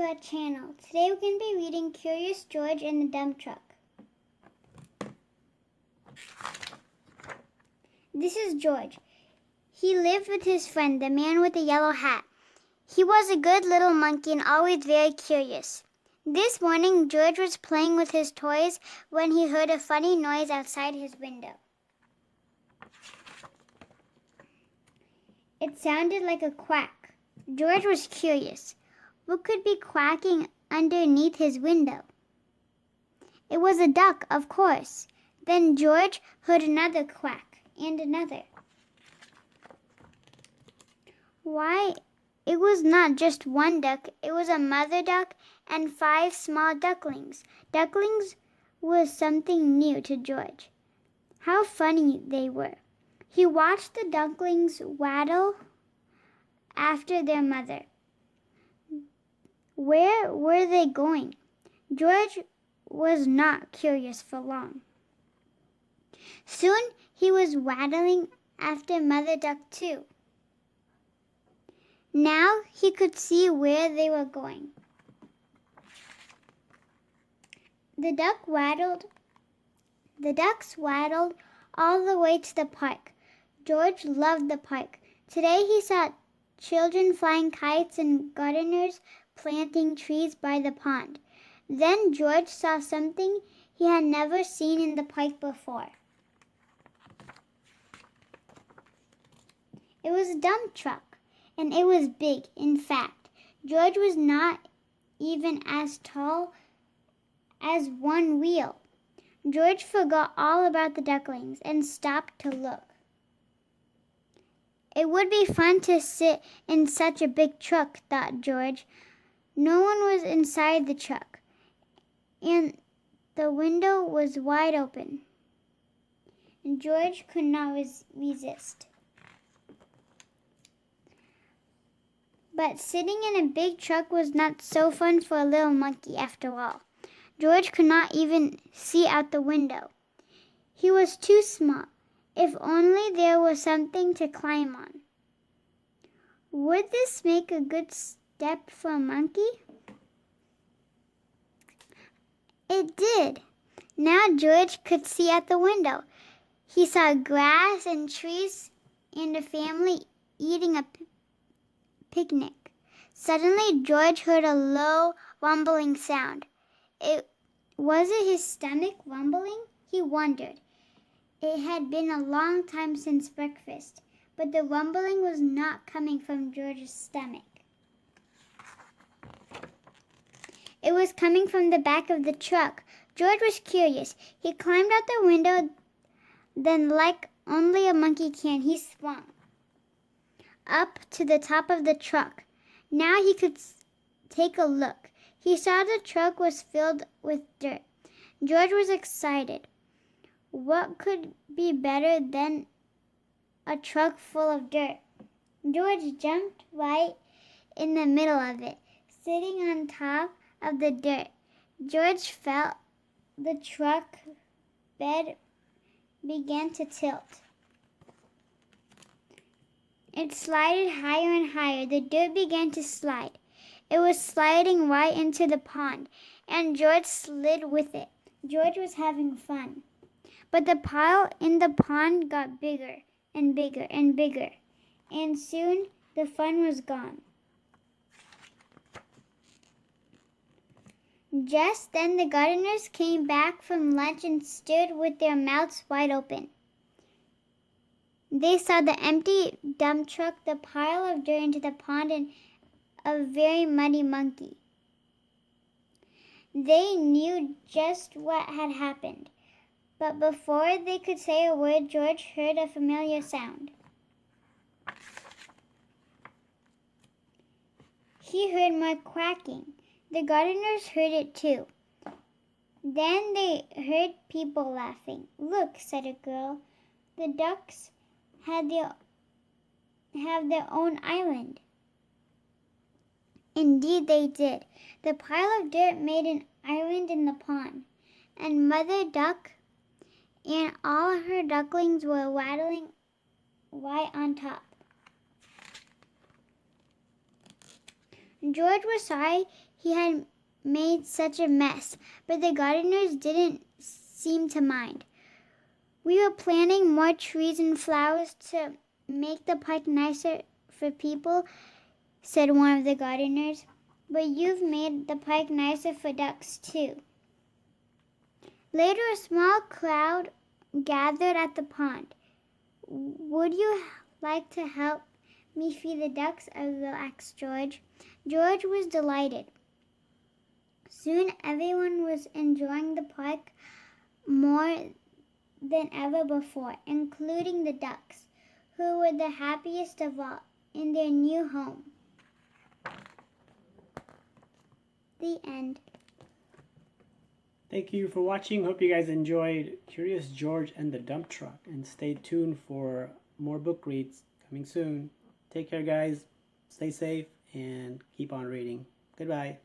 our channel. Today we're going to be reading Curious George and the Dump Truck. This is George. He lived with his friend, the man with the yellow hat. He was a good little monkey and always very curious. This morning, George was playing with his toys when he heard a funny noise outside his window. It sounded like a quack. George was curious. What could be quacking underneath his window? It was a duck, of course. Then George heard another quack and another. Why, it was not just one duck. It was a mother duck and 5 small ducklings. Ducklings was something new to George. How funny they were. He watched the ducklings waddle after their mother. Where were they going? George was not curious for long. Soon he was waddling after Mother Duck too. Now he could see where they were going. The ducks waddled all the way to the park. George loved the park. Today he saw children flying kites and gardeners planting trees by the pond. Then George saw something he had never seen in the park before. It was a dump truck, and it was big. In fact, George was not even as tall as one wheel. George forgot all about the ducklings and stopped to look. It would be fun to sit in such a big truck, thought George. No one was inside the truck, and the window was wide open. And George could not resist. But sitting in a big truck was not so fun for a little monkey after all. George could not even see out the window. He was too small. If only there was something to climb on. Would this make a good step for a monkey? It did. Now George could see out the window. He saw grass and trees and a family eating a picnic. Suddenly George heard a low rumbling sound. Was it his stomach rumbling? He wondered. It had been a long time since breakfast, but the rumbling was not coming from George's stomach. It was coming from the back of the truck. George was curious. He climbed out the window, then like only a monkey can, he swung up to the top of the truck. Now he could take a look. He saw the truck was filled with dirt. George was excited. What could be better than a truck full of dirt? George jumped right in the middle of it, sitting on top of the dirt. George felt the truck bed began to tilt. It slided higher and higher. The dirt began to slide. It was sliding right into the pond, and George slid with it. George was having fun. But the pile in the pond got bigger and bigger and bigger, and soon the fun was gone. Just then the gardeners came back from lunch and stood with their mouths wide open. They saw the empty dump truck, the pile of dirt into the pond, and a very muddy monkey. They knew just what had happened. But before they could say a word, George heard a familiar sound. He heard more quacking. The gardeners heard it too. Then they heard people laughing. Look, said a girl, the ducks have their own island. Indeed they did. The pile of dirt made an island in the pond, and Mother Duck and all her ducklings were waddling right on top. George was sorry he had made such a mess, but the gardeners didn't seem to mind. "We were planting more trees and flowers to make the park nicer for people," said one of the gardeners. "But you've made the park nicer for ducks, too." Later, a small crowd gathered at the pond. "Would you like to help me feed the ducks?" asked George. George was delighted. Soon everyone was enjoying the park more than ever before, including the ducks, who were the happiest of all in their new home. The end. Thank you for watching. Hope you guys enjoyed Curious George and the Dump Truck. And stay tuned for more book reads coming soon. Take care, guys. Stay safe and keep on reading. Goodbye.